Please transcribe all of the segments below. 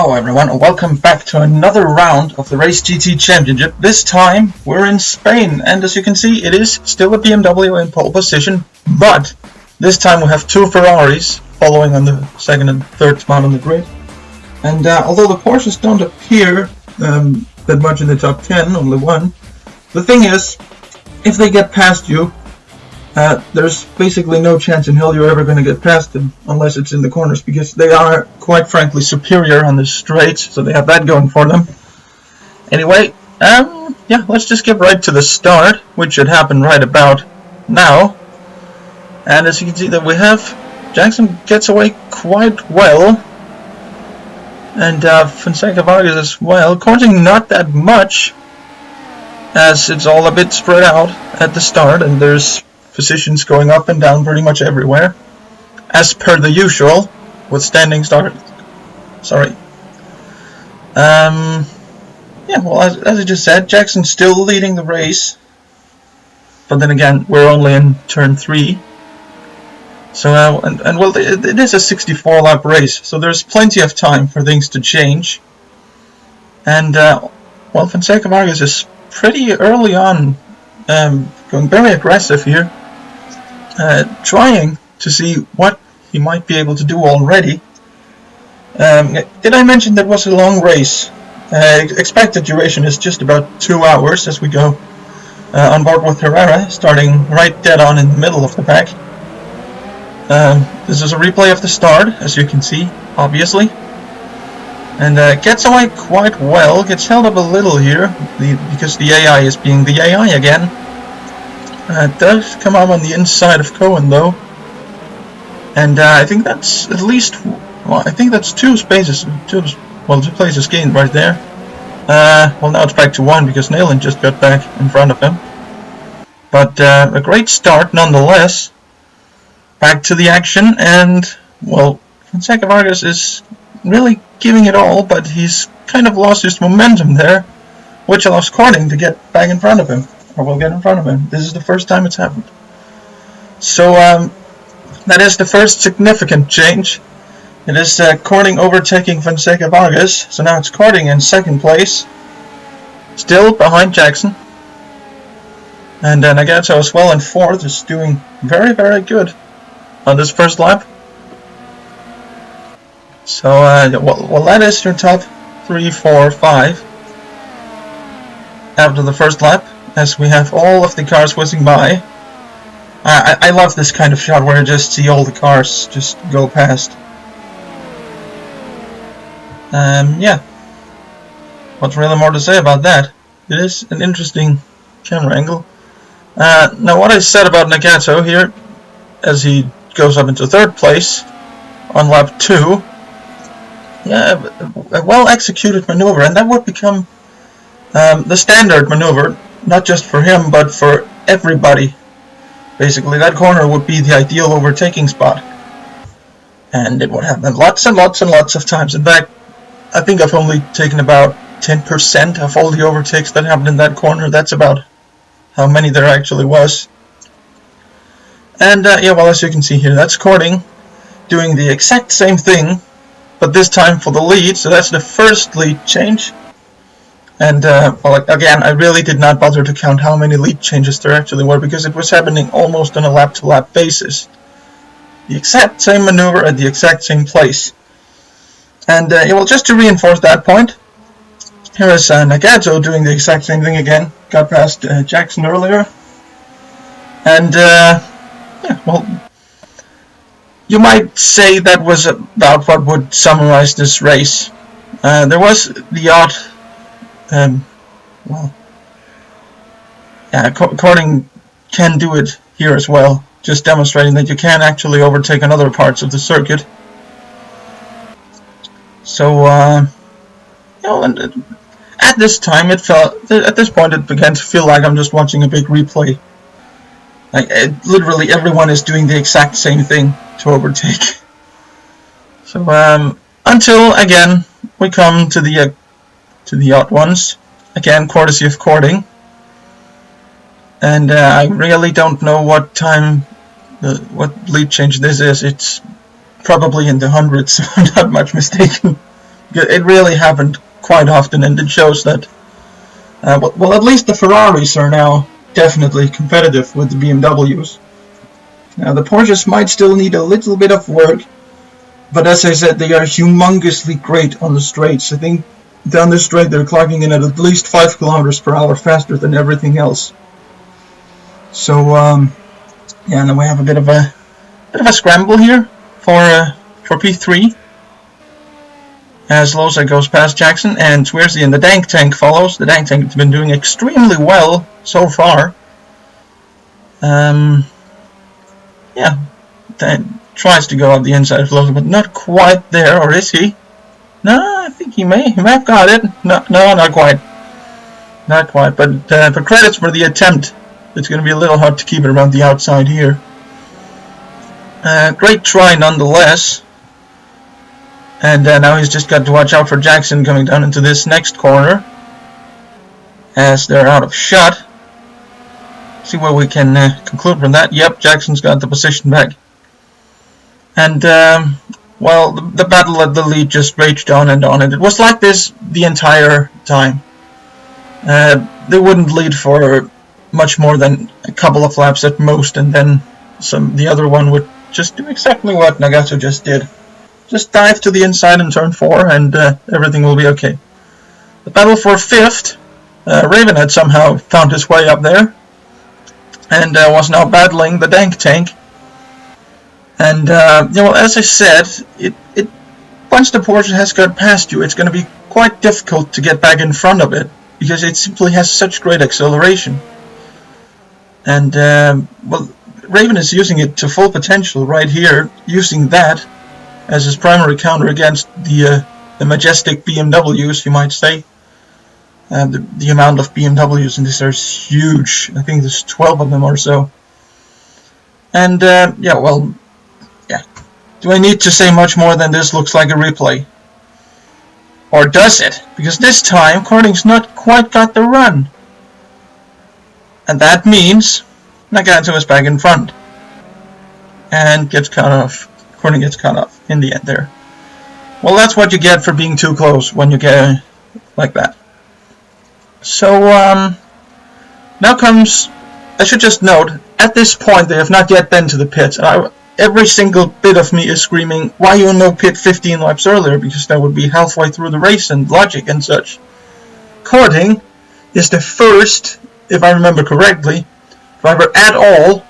Hello everyone, and welcome back to another round of the Race GT Championship. This time we're in Spain, and as you can see it is still a BMW in pole position, but this time we have two Ferraris following on the second and third spot on the grid. And although the Porsches don't appear that much in the top 10, only one, the thing is, if they get past you, there's basically no chance in hell you're ever going to get past them unless it's in the corners, because they are quite frankly superior on the straights, so they have that going for them. Anyway, yeah, let's just get right to the start, which should happen right about now. And as you can see that we have Jackson gets away quite well, and Fonseca Vargas as well, causing not that much as it's all a bit spread out at the start, and there's positions going up and down pretty much everywhere, as per the usual with standing start. Sorry. Yeah, well, as I just said, Jackson's still leading the race, but then again, we're only in turn 3. So, and well, it is a 64-lap race, so there's plenty of time for things to change. And well, Fonseca Vargas is pretty early on, going very aggressive here. Trying to see what he might be able to do already. Did I mention that was a long race? Expected duration is just about 2 hours as we go on board with Herrera, starting right dead on in the middle of the pack. This is a replay of the start, as you can see, obviously. And gets away quite well, gets held up a little here, because the AI is being the AI again. It does come up on the inside of Cohen though, and I think that's at least, well, I think that's two places gained right there. Well, now it's back to 1 because Neyland just got back in front of him. But a great start nonetheless. Back to the action, and well, Fonseca Vargas is really giving it all, but he's kind of lost his momentum there, which allows Cording to get back in front of him. Or will get in front of him. This is the first time it's happened. So that is the first significant change. It is Cording overtaking Fonseca Vargas. So now it's Cording in second place, still behind Jackson. And Nagato as well in fourth, is doing very, very good on this first lap. So well, that is your top 3, 4, 5 after the first lap, as we have all of the cars whizzing by. I love this kind of shot where you just see all the cars just go past. Yeah. What's really more to say about that? It is an interesting camera angle. Now what I said about Nagato here, as he goes up into third place on lap 2, yeah, a well executed maneuver, and that would become the standard maneuver. Not just for him, but for everybody. Basically, that corner would be the ideal overtaking spot. And it would happen lots and lots and lots of times. In fact, I think I've only taken about 10% of all the overtakes that happened in that corner. That's about how many there actually was. And yeah, well, as you can see here, that's Cording doing the exact same thing, but this time for the lead. So that's the first lead change. And well, again, I really did not bother to count how many lead changes there actually were, because it was happening almost on a lap-to-lap basis. The exact same maneuver at the exact same place. And yeah, well, just to reinforce that point, here is Nagato doing the exact same thing again. Got past Jackson earlier. And yeah, well, you might say that was about what would summarize this race. There was the odd... well, yeah, Cording can do it here as well, just demonstrating that you can actually overtake on other parts of the circuit. So, you know, and at this time, at this point, it began to feel like I'm just watching a big replay. Like, literally everyone is doing the exact same thing to overtake. So, until again we come to the odd ones, again courtesy of Cording, and I really don't know what time, what lead change this is. It's probably in the hundreds, if I'm not much mistaken. It really happened quite often, and it shows that, well, at least the Ferraris are now definitely competitive with the BMWs. Now, the Porsches might still need a little bit of work, but as I said, they are humongously great on the straights. I think down the straight they're clocking in at least 5 kilometers per hour faster than everything else. So, yeah, then we have a bit of a scramble here for P3. As Loza goes past Jackson, and Swearsy and the Dank Tank follows. The Dank Tank has been doing extremely well so far. Yeah, tries to go up the inside of Loza, but not quite there, or is he? No, I think he may have got it. No, not quite. Not quite, but for credits for the attempt, it's going to be a little hard to keep it around the outside here. Great try nonetheless. And now he's just got to watch out for Jackson coming down into this next corner, as they're out of shot. See what we can conclude from that. Yep, Jackson's got the position back. And, well, the battle at the lead just raged on, and it was like this the entire time. They wouldn't lead for much more than a couple of laps at most, and then the other one would just do exactly what Nagato just did. Just dive to the inside in turn 4 and everything will be okay. The battle for 5th, Raven had somehow found his way up there and was now battling the Dank Tank. And as I said, once the Porsche has got past you, it's going to be quite difficult to get back in front of it because it simply has such great acceleration. And well, Raven is using it to full potential right here, using that as his primary counter against the majestic BMWs, you might say. The amount of BMWs in this are huge. I think there's 12 of them or so. And yeah, well, yeah. Do I need to say much more than this looks like a replay? Or does it? Because this time, Corning's not quite got the run. And that means Nagato is back in front. And gets cut off. Corning gets cut off in the end there. Well, that's what you get for being too close when you get like that. So, now comes, I should just note, at this point they have not yet been to the pits. And every single bit of me is screaming, why you no pit 15 laps earlier? Because that would be halfway through the race and logic and such. Corning is the first, if I remember correctly, driver at all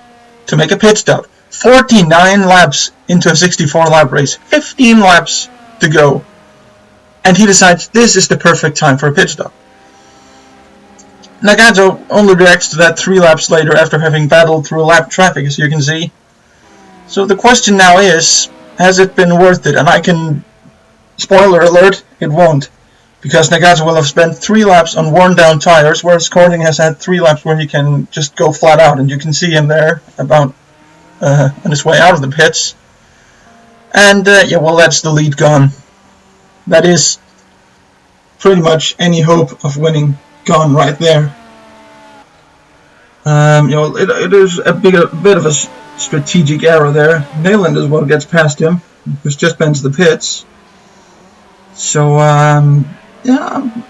to make a pit stop. 49 laps into a 64 lap race, 15 laps to go, and he decides this is the perfect time for a pit stop. Nagato only reacts to that 3 laps later after having battled through lap traffic, as you can see. So the question now is, has it been worth it? And I can, spoiler alert, it won't, because Nagato will have spent 3 laps on worn down tires, whereas Corning has had 3 laps where he can just go flat out, and you can see him there about on his way out of the pits. And yeah, well, that's the lead gone. That is pretty much any hope of winning gone right there. It is a bit of a strategic error there. Nayland is what gets past him, which just bends the pits. So yeah,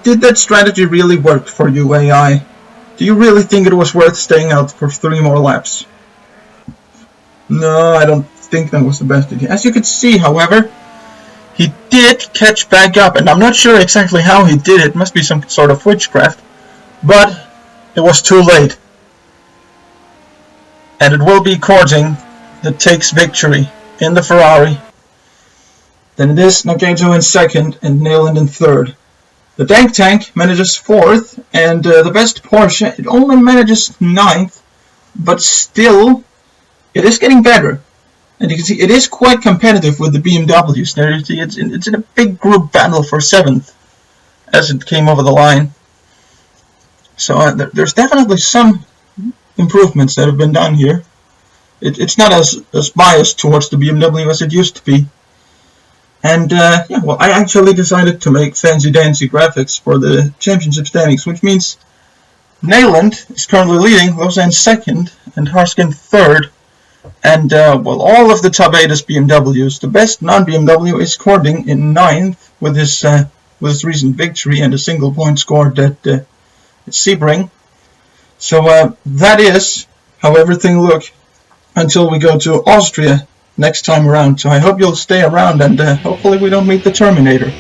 did that strategy really work for you, AI? Do you really think it was worth staying out for 3 more laps? No, I don't think that was the best idea. As you can see, however, he did catch back up, and I'm not sure exactly how he did it. It must be some sort of witchcraft, but it was too late. And it will be Corting that takes victory in the Ferrari. Then it is Nagato in 2nd and Nayland in 3rd. The Dank Tank manages 4th, and the best Porsche, it only manages 9th, but still, it is getting better. And you can see it is quite competitive with the BMWs. There, it's in a big group battle for 7th as it came over the line. So there's definitely some improvements that have been done here. It's not as biased towards the BMW as it used to be. And yeah, well, I actually decided to make fancy-dancy graphics for the championship standings, which means Nayland is currently leading, Loza in 2nd, and Harskin 3rd. And well, all of the top 8 is BMWs. The best non-BMW is Corting in 9th, with his recent victory and a single point scored at Sebring. So that is how everything looks until we go to Austria next time around. So I hope you'll stay around, and hopefully we don't meet the Terminator.